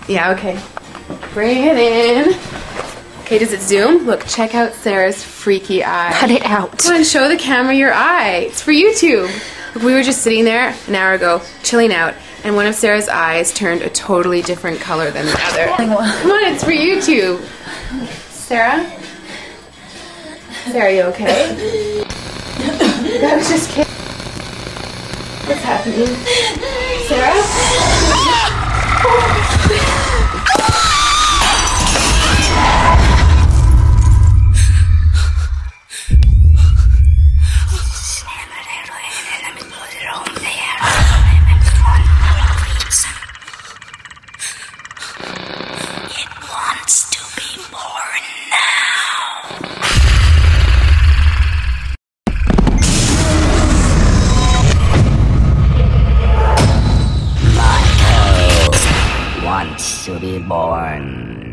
Yeah, okay. Bring it in. Okay, does it zoom? Look, check out Sarah's freaky eye. Cut it out. Come on, show the camera your eye. It's for YouTube. Look, we were just sitting there an hour ago, chilling out, and one of Sarah's eyes turned a totally different color than the other. Come on, it's for YouTube. Sarah? Sarah, you okay? I was just kidding. What's happening? Sarah? It wants to be born now. Michael wants to be born